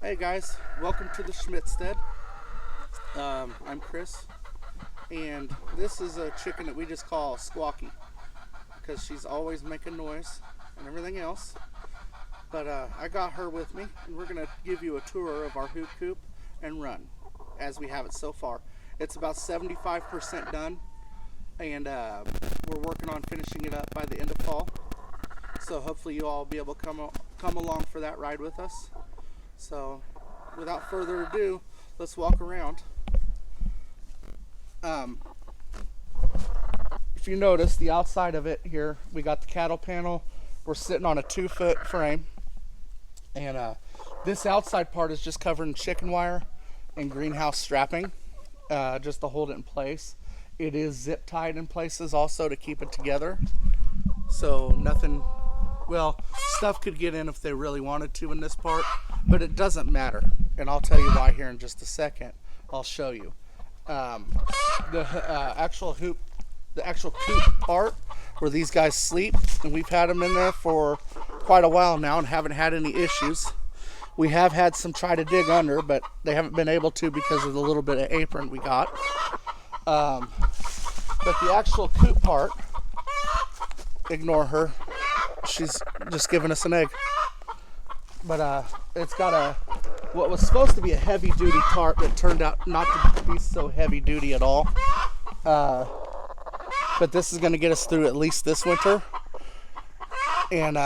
Hey guys, welcome to the Schmittstead. I'm Chris, and this is a chicken that we just call Squawky because she's always making noise and everything else. But I got her with me, and we're going to give you a tour of our hoop coop and run as we have it so far. It's about 75% done, and we're working on finishing it up by the end of fall. So hopefully you all will be able to come along for that ride with us. So without further ado, let's walk around. If you notice, the outside of it here, we got the cattle panel. We're sitting on a 2-foot frame, and this outside part is just covered in chicken wire and greenhouse strapping, just to hold it in place. It is zip tied in places also to keep it together, so nothing, well, stuff could get in if they really wanted to in this part, but it doesn't matter, and I'll tell you why here in just a second. I'll show you. The actual coop part where these guys sleep, and we've had them in there for quite a while now and haven't had any issues. We have had some try to dig under, but they haven't been able to because of the little bit of apron we got. But the actual coop part, ignore her. She's just giving us an egg. But it's got what was supposed to be a heavy duty tarp that turned out not to be so heavy duty at all. But this is going to get us through at least this winter. And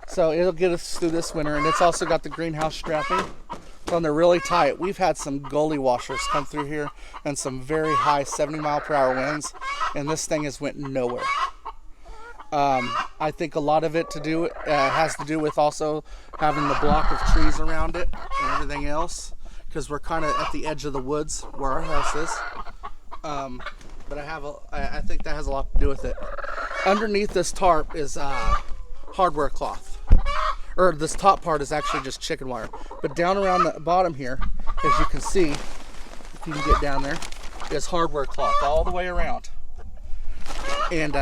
so it'll get us through this winter. And it's also got the greenhouse strapping. So they're really tight. We've had some gully washers come through here and some very high 70-mile-per-hour winds. And this thing has went nowhere. I think a lot of it has to do with also having the block of trees around it and everything else, because we're kind of at the edge of the woods where our house is. But I think that has a lot to do with it. Underneath this tarp is hardware cloth, or this top part is actually just chicken wire. But down around the bottom here, as you can see, if you can get down there, is hardware cloth all the way around. And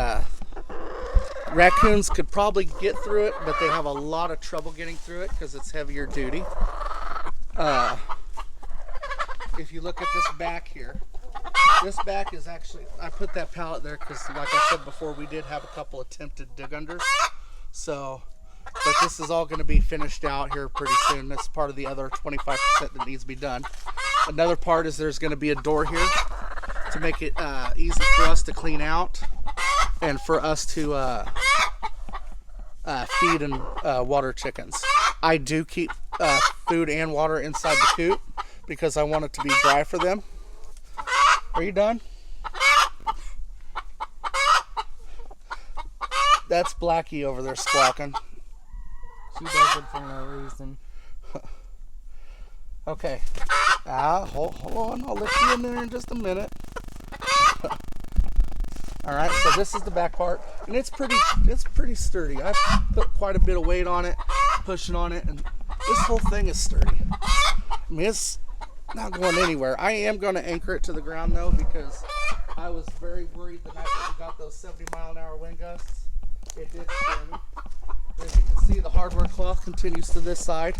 raccoons could probably get through it, but they have a lot of trouble getting through it because it's heavier duty. If you look at this back here, this back is actually, I put that pallet there because, like I said before, we did have a couple attempted dig unders. So, but this is all going to be finished out here pretty soon. That's part of the other 25% that needs to be done. Another part is there's going to be a door here to make it easy for us to clean out and for us to feed and water chickens. I do keep food and water inside the coop because I want it to be dry for them. Are you done? That's Blackie over there squawking. She does it for no reason. Okay. Hold on. I'll let you in there in just a minute. Alright, so this is the back part, and it's pretty sturdy. I've put quite a bit of weight on it, pushing on it, and this whole thing is sturdy. I mean, it's not going anywhere. I am going to anchor it to the ground, though, because I was very worried the night that we got those 70-mile-an-hour wind gusts. It did scare me. As you can see, the hardware cloth continues to this side.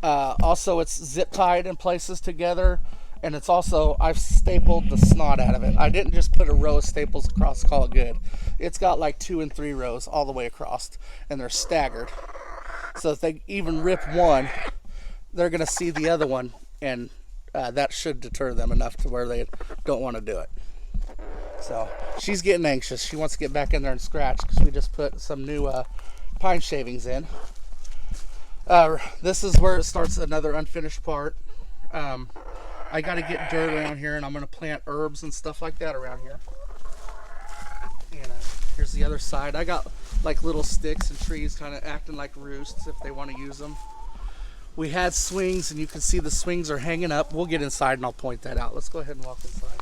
Also, it's zip-tied in places together. And it's also, I've stapled the snot out of it. I didn't just put a row of staples across, call it good. It's got like 2 and 3 rows all the way across, and they're staggered. So if they even rip one, they're going to see the other one, and that should deter them enough to where they don't want to do it. So she's getting anxious. She wants to get back in there and scratch because we just put some new pine shavings in. This is where it starts another unfinished part. I got to get dirt around here, and I'm going to plant herbs and stuff like that around here. And here's the other side. I got like little sticks and trees kind of acting like roosts if they want to use them. We had swings, and you can see the swings are hanging up. We'll get inside, and I'll point that out. Let's go ahead and walk inside.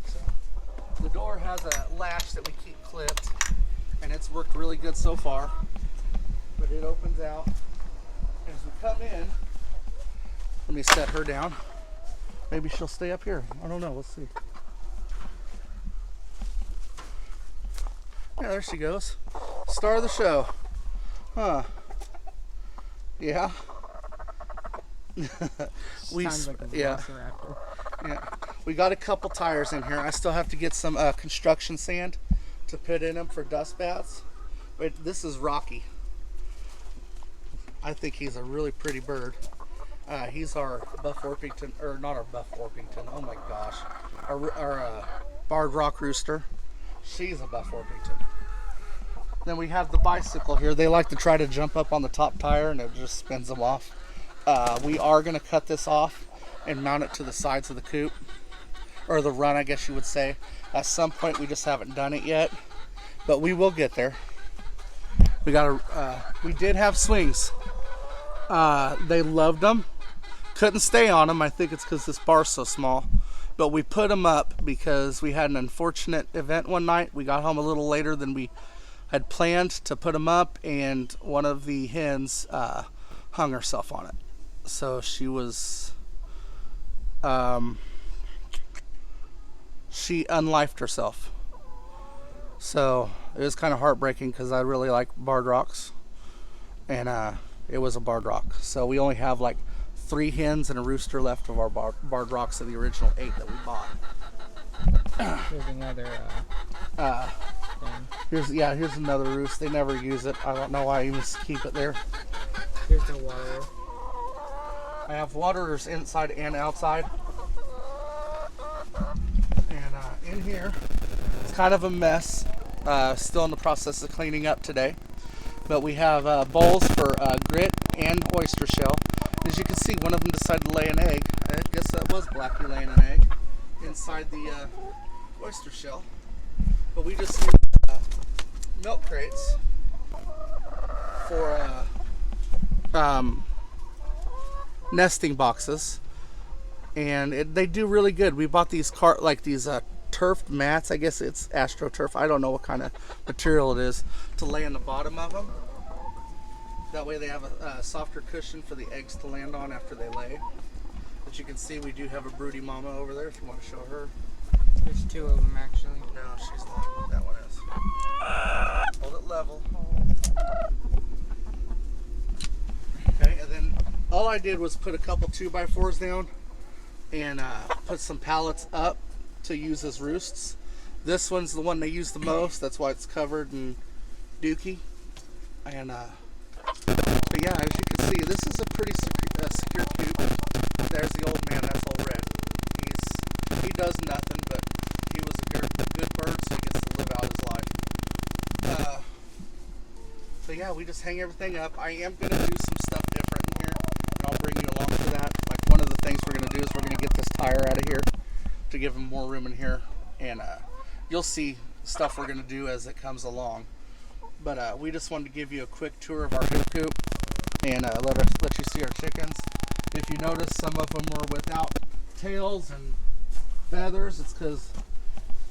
So, the door has a latch that we keep clipped, and it's worked really good so far. But it opens out. As we come in, let me set her down. Maybe she'll stay up here. I don't know. Let's see. Yeah, there she goes. Star of the show. Huh. Yeah. Sounds like a velociraptor. Yeah. We got a couple tires in here. I still have to get some construction sand to put in them for dust baths. But this is Rocky. I think he's a really pretty bird. He's our Buff Orpington, or not our Buff Orpington. Oh my gosh, our Barred Rock Rooster. She's a Buff Orpington. Then we have the bicycle here. They like to try to jump up on the top tire and it just spins them off. We are going to cut this off and mount it to the sides of the coop, or the run, I guess you would say. At some point, we just haven't done it yet, but we will get there. We did have swings. They loved them. Couldn't stay on them. I think it's because this bar's so small. But we put them up because we had an unfortunate event one night. We got home a little later than we had planned to put them up, and one of the hens hung herself on it. So she was, she unlifed herself. So it was kind of heartbreaking because I really like barred rocks, and it was a barred rock. So we only have like 3 hens and a rooster left of our barred rocks of the original 8 that we bought. Here's another thing. Here's another roost. They never use it. I don't know why I even keep it there. Here's the water. I have waterers inside and outside. And in here, it's kind of a mess. Still in the process of cleaning up today. But we have bowls for grit and oyster shell. As you can see, one of them decided to lay an egg. I guess that was Blackie laying an egg inside the oyster shell. But we just use milk crates for nesting boxes, and they do really good. We bought these turfed mats. I guess it's AstroTurf. I don't know what kind of material it is, to lay in the bottom of them. That way they have a softer cushion for the eggs to land on after they lay. But you can see we do have a broody mama over there if you want to show her. There's 2 of them actually. No, she's not. That one is. Hold it level. Okay, and then all I did was put a couple 2x4s down and put some pallets up to use as roosts. This one's the one they use the most. That's why it's covered in dookie. And but yeah, as you can see, this is a pretty secure coop. There's the old man. That's all red. He does nothing, but he was a good bird, so he gets to live out his life. So yeah, we just hang everything up. I am going to do some stuff different in here, and I'll bring you along for that. Like, one of the things we're going to do is we're going to get this tire out of here to give him more room in here, and you'll see stuff we're going to do as it comes along. But we just wanted to give you a quick tour of our coop and let you see our chickens. If you notice, some of them were without tails and feathers. It's because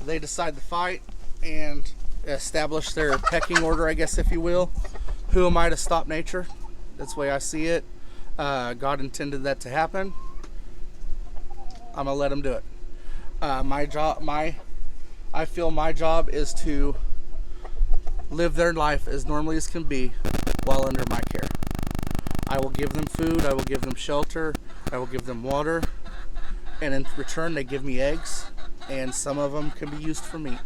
they decide to fight and establish their pecking order, I guess, if you will. Who am I to stop nature? That's the way I see it. God intended that to happen. I'm gonna let them do it. I feel my job is to live their life as normally as can be while under my care. I will give them food, I will give them shelter, I will give them water, and in return they give me eggs, and some of them can be used for meat.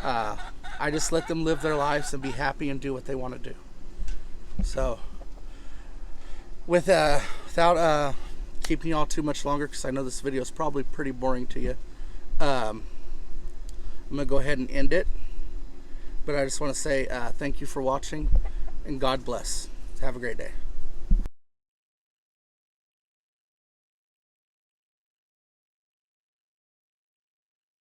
I just let them live their lives and be happy and do what they want to do. So, without keeping y'all too much longer, because I know this video is probably pretty boring to you, I'm going to go ahead and end it. But I just want to say thank you for watching, and God bless. Have a great day.